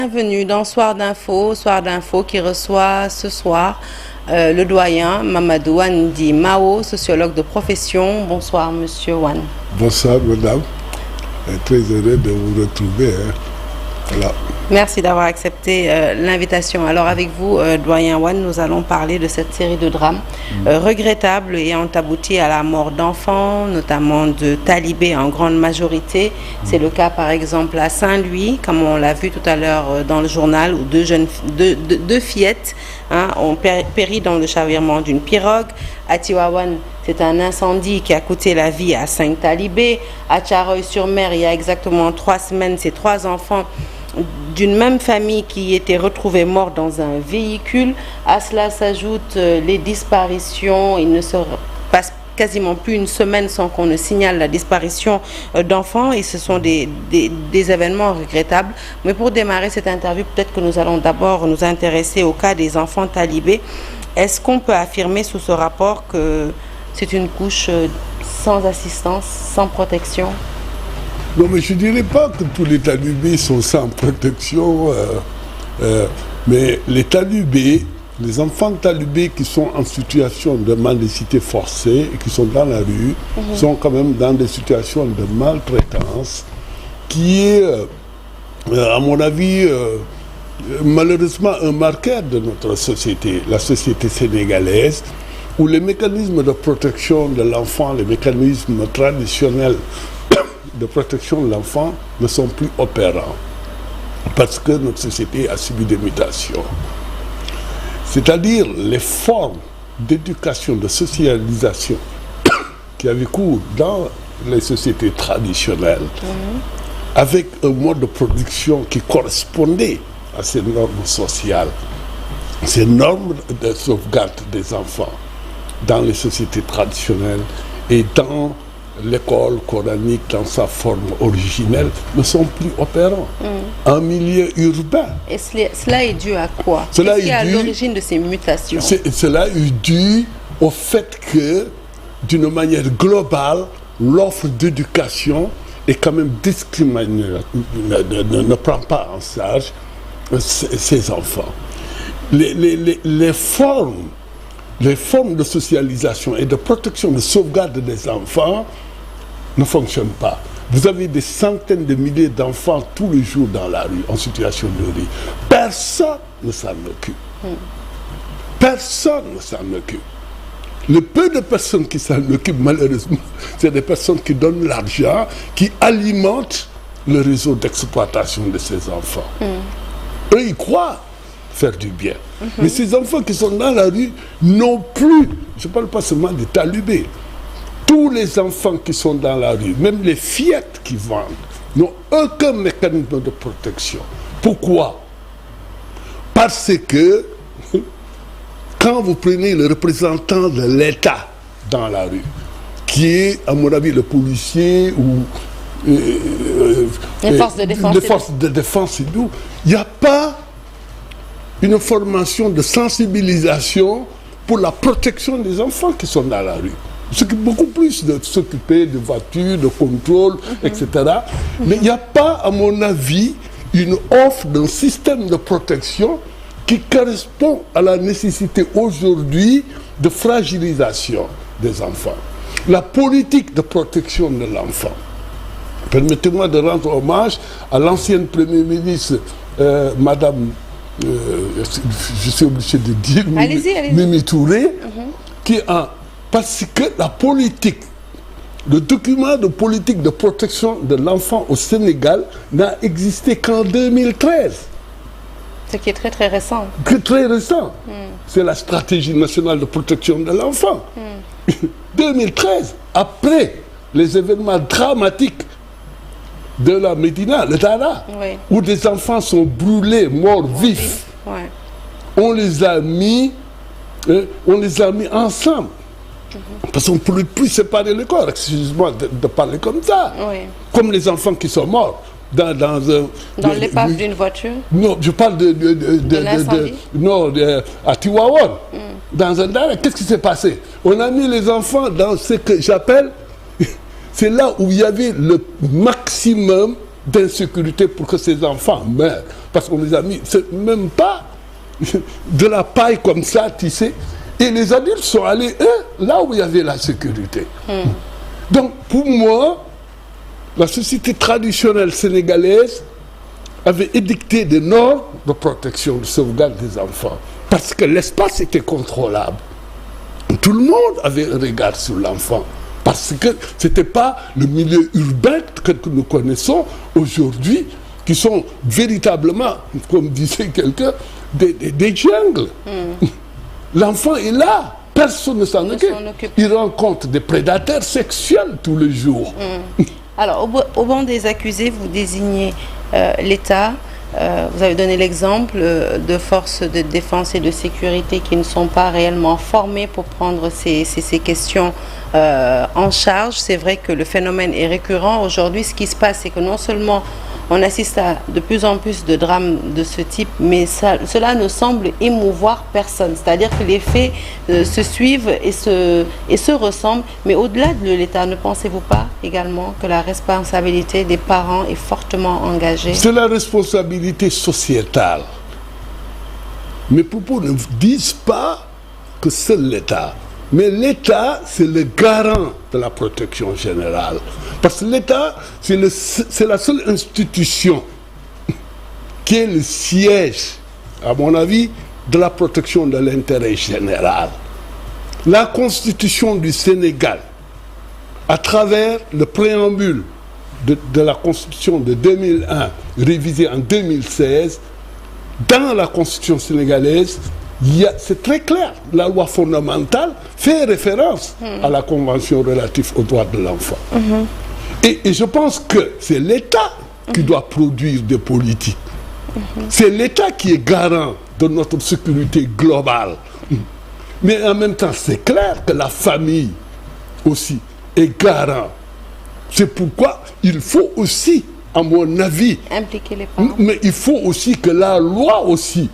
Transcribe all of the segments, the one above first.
Bienvenue dans Soir d'Info qui reçoit ce soir le doyen Mamadou Wane Di Mao, sociologue de profession. Bonsoir Monsieur Wane. Bonsoir Madame, très heureux de vous retrouver. Voilà. Merci d'avoir accepté l'invitation. Alors avec vous, doyen Wane, nous allons parler de cette série de drames regrettables ayant abouti à la mort d'enfants, notamment de talibés en grande majorité. C'est le cas par exemple à Saint-Louis, comme on l'a vu tout à l'heure dans le journal, où deux fillettes ont péri dans le chavirement d'une pirogue. À Tivaouane, c'est un incendie qui a coûté la vie à 5 talibés. À Thiaroye-sur-Mer, il y a exactement 3 semaines, ces 3 enfants d'une même famille qui étaient retrouvés morts dans un véhicule. À cela s'ajoutent les disparitions. Il ne se passe quasiment plus une semaine sans qu'on ne signale la disparition d'enfants, et ce sont des événements regrettables. Mais pour démarrer cette interview, peut-être que nous allons d'abord nous intéresser au cas des enfants talibés. Est-ce qu'on peut affirmer sous ce rapport que c'est une couche sans assistance, sans protection? Non, mais je ne dirais pas que tous les talibés sont sans protection, mais les talibés, les enfants talibés qui sont en situation de mendicité forcée et qui sont dans la rue, sont quand même dans des situations de maltraitance qui est, à mon avis, malheureusement un marqueur de notre société, la société sénégalaise, où les mécanismes de protection de l'enfant, les mécanismes traditionnels de protection de l'enfant ne sont plus opérants parce que notre société a subi des mutations. C'est-à-dire les formes d'éducation, de socialisation qui avaient cours dans les sociétés traditionnelles avec un mode de production qui correspondait à ces normes sociales, ces normes de sauvegarde des enfants dans les sociétés traditionnelles et dans l'école coranique dans sa forme originelle ne sont plus opérants en milieu urbain. Et cela est dû à quoi? Cela Qu'est-ce qui est à l'origine de ces mutations? Cela est dû au fait que, d'une manière globale, l'offre d'éducation est quand même discriminatoire, ne prend pas en charge ces enfants. Les formes de socialisation et de protection, de sauvegarde des enfants ne fonctionnent pas. Vous avez des centaines de milliers d'enfants tous les jours dans la rue, en situation de rue. Personne ne s'en occupe. Personne ne s'en occupe. Le peu de personnes qui s'en occupent, malheureusement, c'est des personnes qui donnent l'argent, qui alimentent le réseau d'exploitation de ces enfants. Eux, ils croient faire du bien. Mais ces enfants qui sont dans la rue n'ont plus, je ne parle pas seulement des talibés, tous les enfants qui sont dans la rue, même les fillettes qui vendent, n'ont aucun mécanisme de protection. Pourquoi? Parce que quand vous prenez le représentant de l'État dans la rue, qui est, à mon avis, le policier ou les forces de défense et tout, il n'y a pas une formation de sensibilisation pour la protection des enfants qui sont dans la rue. C'est beaucoup plus de s'occuper de voitures, de contrôle, etc. Mais il n'y a pas, à mon avis, une offre d'un système de protection qui correspond à la nécessité aujourd'hui de fragilisation des enfants. La politique de protection de l'enfant. Permettez-moi de rendre hommage à l'ancienne Premier ministre, Madame je suis obligé de dire Mimi Touré, qui a, parce que la politique, le document de politique de protection de l'enfant au Sénégal n'a existé qu'en 2013. Ce qui est très très récent. Très récent. C'est la stratégie nationale de protection de l'enfant. 2013, après les événements dramatiques de la Médina, le Dara, où des enfants sont brûlés, morts vifs. On les a mis ensemble. Parce qu'on ne pouvait plus séparer le corps, excusez-moi de parler comme ça. Comme les enfants qui sont morts dans l'épave d'une voiture. Non, je parle à Tivaouane, dans un Dara. Qu'est-ce qui s'est passé? On a mis les enfants dans ce que j'appelle, c'est là où il y avait le maximum d'insécurité pour que ces enfants meurent. Parce qu'on les a mis, c'est même pas de la paille comme ça, tu sais. Et les adultes sont allés, eux, là où il y avait la sécurité. Donc, pour moi, la société traditionnelle sénégalaise avait édicté des normes de protection, de sauvegarde des enfants. Parce que l'espace était contrôlable. Tout le monde avait un regard sur l'enfant. Parce que ce n'était pas le milieu urbain que nous connaissons aujourd'hui, qui sont véritablement, comme disait quelqu'un, des jungles. L'enfant est là, personne ne s'en occupe. Il rencontre des prédateurs sexuels tous les jours. Alors, au banc des accusés, vous désignez l'État. Vous avez donné l'exemple de forces de défense et de sécurité qui ne sont pas réellement formées pour prendre ces questions en charge. C'est vrai que le phénomène est récurrent. Aujourd'hui, ce qui se passe, c'est que non seulement on assiste à de plus en plus de drames de ce type, mais cela ne semble émouvoir personne. C'est-à-dire que les faits se suivent et se ressemblent. Mais au-delà de l'État, ne pensez-vous pas également que la responsabilité des parents est fortement engagée? C'est la responsabilité sociétale. Mes propos ne disent pas que c'est l'État. Mais l'État, c'est le garant de la protection générale. Parce que l'État, c'est la seule institution qui est le siège, à mon avis, de la protection de l'intérêt général. La Constitution du Sénégal, à travers le préambule de la Constitution de 2001, révisée en 2016, dans la Constitution sénégalaise, c'est très clair, la loi fondamentale fait référence à la Convention relative aux droits de l'enfant. Et je pense que c'est l'État qui doit produire des politiques. C'est l'État qui est garant de notre sécurité globale. Mais en même temps, c'est clair que la famille aussi est garant. C'est pourquoi il faut aussi, à mon avis, impliquer les parents. Mais il faut aussi que la loi aussi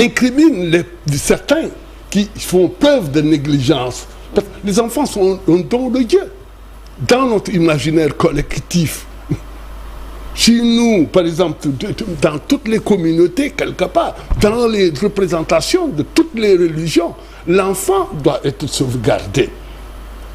incrimine certains qui font preuve de négligence. Parce que les enfants sont un don de Dieu. Dans notre imaginaire collectif, chez nous, par exemple, dans toutes les communautés, quelque part, dans les représentations de toutes les religions, l'enfant doit être sauvegardé.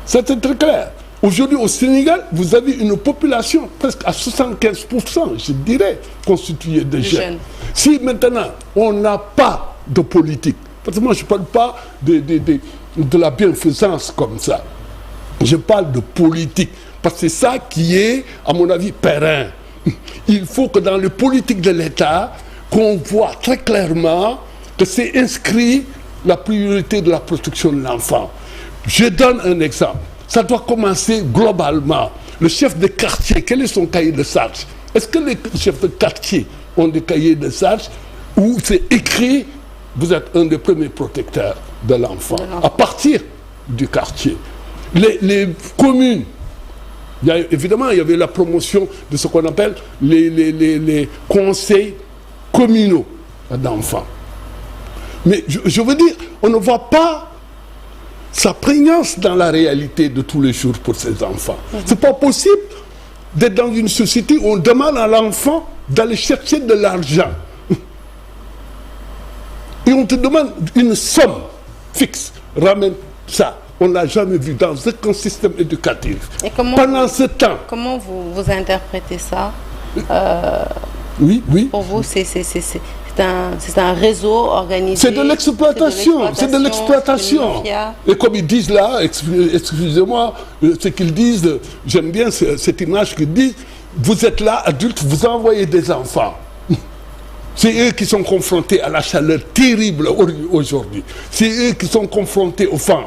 C'est très clair. Aujourd'hui, au Sénégal, vous avez une population presque à 75%, je dirais, constituée de jeunes. Si maintenant, on n'a pas de politique, parce que moi, je ne parle pas de la bienfaisance comme ça. Je parle de politique, parce que c'est ça qui est, à mon avis, périn. Il faut que dans les politiques de l'État, qu'on voit très clairement que c'est inscrit la priorité de la protection de l'enfant. Je donne un exemple. Ça doit commencer globalement. Le chef de quartier, quel est son cahier de charge? Est-ce que les chefs de quartier ont des cahiers de charge où c'est écrit, vous êtes un des premiers protecteurs de l'enfant, à partir du quartier. Les communes, évidemment, il y avait la promotion de ce qu'on appelle les conseils communaux d'enfants. Mais je veux dire, on ne voit pas sa prégnance dans la réalité de tous les jours pour ces enfants. C'est pas possible d'être dans une société où on demande à l'enfant d'aller chercher de l'argent. Et on te demande une somme fixe. Ramène ça. On ne l'a jamais vu dans aucun système éducatif. Et pendant ce temps... Comment vous interprétez ça? Oui. Pour vous, c'est un réseau organisé. C'est de l'exploitation. C'est de l'exploitation. Et comme ils disent là, excusez-moi, ce qu'ils disent, j'aime bien cette image qu'ils disent, vous êtes là, adultes, vous envoyez des enfants. C'est eux qui sont confrontés à la chaleur terrible aujourd'hui. C'est eux qui sont confrontés au vent.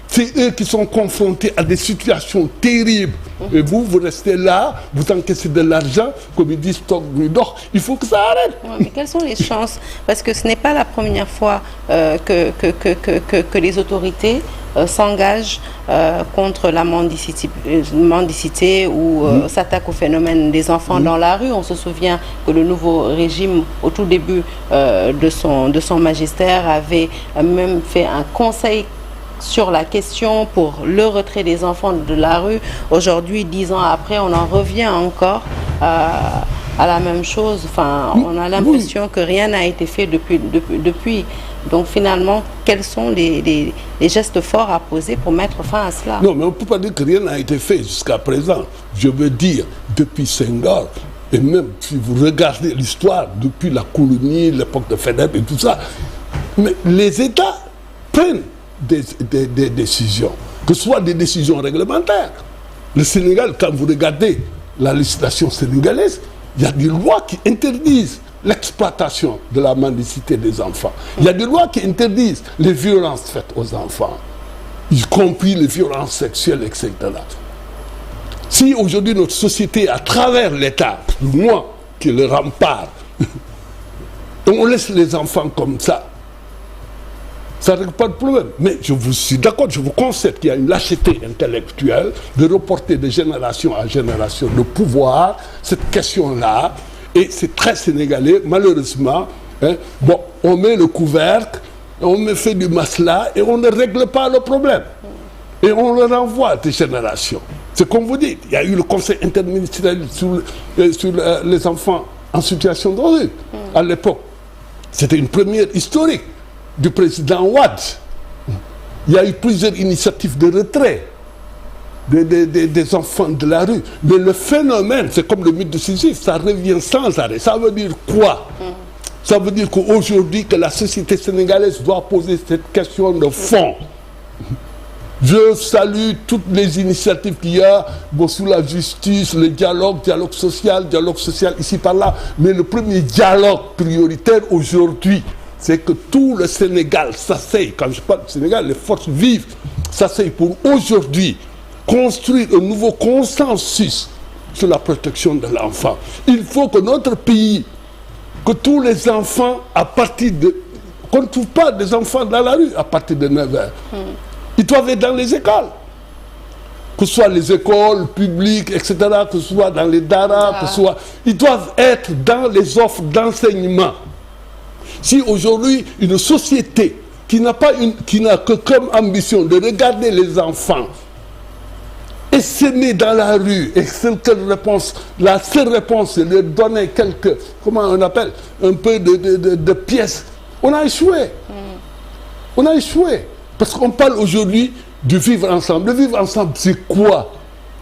C'est eux qui sont confrontés à des situations terribles. Et vous restez là, vous encaissez de l'argent, comme ils disent, il faut que ça arrête. Ouais, mais quelles sont les chances? Parce que ce n'est pas la première fois que les autorités s'engagent contre la mendicité ou s'attaquent au phénomène des enfants dans la rue. On se souvient que le nouveau régime, au tout début de son magistère, avait même fait un conseil sur la question pour le retrait des enfants de la rue. Aujourd'hui, 10 ans après, on en revient encore à la même chose. Enfin, on a l'impression que rien n'a été fait depuis. Donc finalement, quels sont les gestes forts à poser pour mettre fin à cela? Non, mais on ne peut pas dire que rien n'a été fait jusqu'à présent. Je veux dire, depuis Senghor, et même si vous regardez l'histoire, depuis la colonie, l'époque de Faidherbe et tout ça, mais les États prennent des décisions, que ce soit des décisions réglementaires. Le Sénégal, quand vous regardez la législation sénégalaise, il y a des lois qui interdisent l'exploitation de la mendicité des enfants. Il y a des lois qui interdisent les violences faites aux enfants, y compris les violences sexuelles, etc. Si aujourd'hui notre société, à travers l'État, moi qui le rempart, on laisse les enfants comme ça ne règle pas de problème. Mais je vous suis d'accord, je vous concède qu'il y a une lâcheté intellectuelle de reporter de génération à génération le pouvoir, cette question-là, et c'est très sénégalais, malheureusement. Bon, on met le couvercle, on fait du masla et on ne règle pas le problème. Et on le renvoie à des générations. C'est comme vous dites, il y a eu le conseil interministériel sur les enfants en situation de rue à l'époque. C'était une première historique du président Wade. Il y a eu plusieurs initiatives de retrait des enfants de la rue. Mais le phénomène, c'est comme le mythe de Sisyphe, ça revient sans arrêt. Ça veut dire quoi? Ça veut dire qu'aujourd'hui, que la société sénégalaise doit poser cette question de fond. Je salue toutes les initiatives qu'il y a, bon, sous la justice, le dialogue social ici par là. Mais le premier dialogue prioritaire aujourd'hui, c'est que tout le Sénégal s'asseye. Quand je parle du Sénégal, les forces vives s'asseyent pour aujourd'hui construire un nouveau consensus sur la protection de l'enfant. Il faut que notre pays, que tous les enfants, à partir de... qu'on ne trouve pas des enfants dans la rue à partir de 9h. Ils doivent être dans les écoles. Que ce soit les écoles publiques, etc., que ce soit dans les daras, que ce soit... Ils doivent être dans les offres d'enseignement. Si aujourd'hui, une société qui n'a que comme ambition de regarder les enfants et s'aimer dans la rue, et la seule réponse, c'est de donner quelques, comment on appelle, un peu de pièces, on a échoué. On a échoué. Parce qu'on parle aujourd'hui du vivre ensemble. Le vivre ensemble, c'est quoi?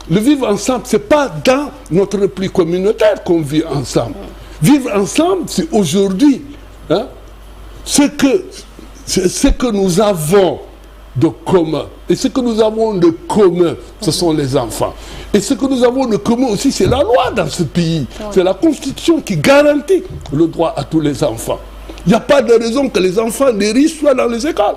Le vivre ensemble, ce n'est pas dans notre repli communautaire qu'on vit ensemble. Vivre ensemble, c'est aujourd'hui. Hein? Ce que nous avons de commun. Et ce que nous avons de commun, ce sont les enfants. Et ce que nous avons de commun aussi, c'est la loi dans ce pays. C'est la Constitution qui garantit le droit à tous les enfants. Il n'y a pas de raison que les enfants des riches soient dans les écoles.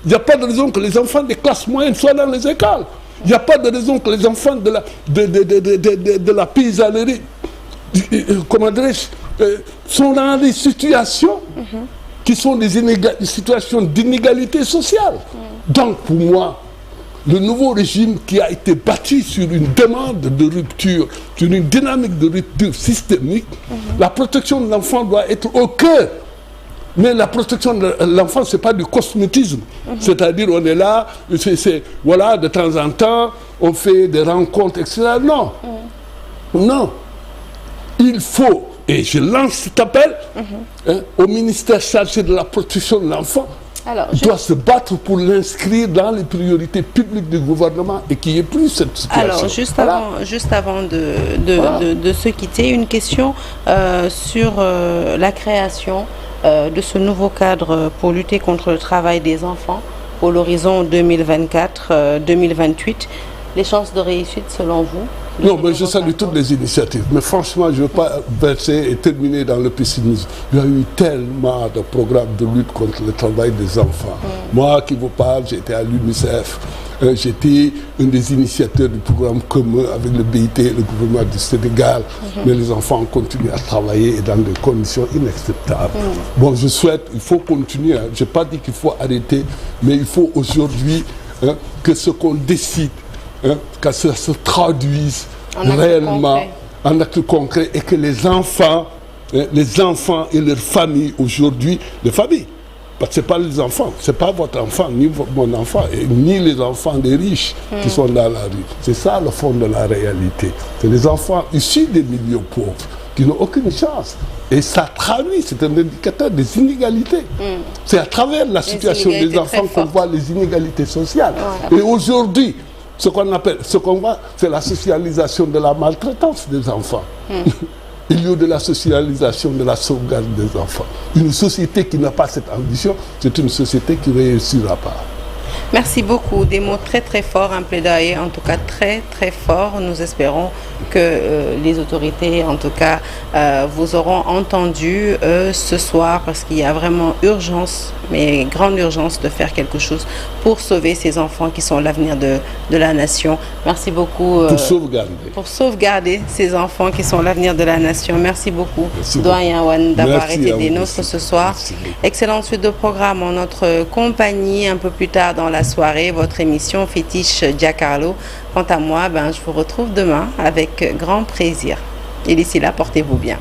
Il n'y a pas de raison que les enfants des classes moyennes soient dans les écoles. Il n'y a pas de raison que les enfants de la paysannerie, comment dirais-je, sont dans des situations qui sont des situations d'inégalité sociale. Donc pour moi, le nouveau régime qui a été bâti sur une demande de rupture, sur une dynamique de rupture systémique, la protection de l'enfant doit être au cœur. Mais la protection de l'enfant, ce n'est pas du cosmétisme. C'est-à-dire, on est là, voilà, de temps en temps, on fait des rencontres, etc. Non. Non. Il faut, et je lance cet appel au ministère chargé de la protection de l'enfant, doit se battre pour l'inscrire dans les priorités publiques du gouvernement et qu'il n'y ait plus cette situation. Alors, juste avant de se quitter, une question sur la création de ce nouveau cadre pour lutter contre le travail des enfants pour l'horizon 2024-2028. Les chances de réussite selon vous? Non, mais je salue toutes les initiatives. Mais franchement, je ne veux pas verser et terminer dans le pessimisme. Il y a eu tellement de programmes de lutte contre le travail des enfants. Moi qui vous parle, j'étais à l'UNICEF. J'étais un des initiateurs du programme commun avec le BIT et le gouvernement du Sénégal. Mais les enfants continuent à travailler dans des conditions inacceptables. Bon, je souhaite, il faut continuer. Je n'ai pas dit qu'il faut arrêter, mais il faut aujourd'hui que ce qu'on décide, que ça se traduise réellement en actes concrets et que les enfants et leurs familles aujourd'hui, les familles, Parce que ce n'est pas les enfants, ce n'est pas votre enfant, ni mon enfant, et ni les enfants des riches qui sont dans la rue. C'est ça le fond de la réalité. C'est les enfants issus des milieux pauvres qui n'ont aucune chance. Et ça traduit, c'est un indicateur des inégalités. C'est à travers la situation des enfants qu'on voit les inégalités sociales. Et aujourd'hui, ce qu'on voit, c'est la socialisation de la maltraitance des enfants. Il y a de la socialisation de la sauvegarde des enfants. Une société qui n'a pas cette ambition, c'est une société qui ne réussira pas. Merci beaucoup. Des mots très très forts, un plaidoyer en tout cas très très fort. Nous espérons que les autorités en tout cas vous auront entendu ce soir, parce qu'il y a vraiment urgence, mais grande urgence de faire quelque chose pour sauver ces enfants qui sont l'avenir de la nation. Merci beaucoup. Pour sauvegarder ces enfants qui sont l'avenir de la nation. Merci beaucoup, Doyen Wane, d'avoir été des nôtres ce soir. Excellente suite de programme en notre compagnie. Un peu plus tard dans la soirée, votre émission Fétiche Giancarlo. Quant à moi, je vous retrouve demain avec grand plaisir. Et d'ici là, portez-vous bien.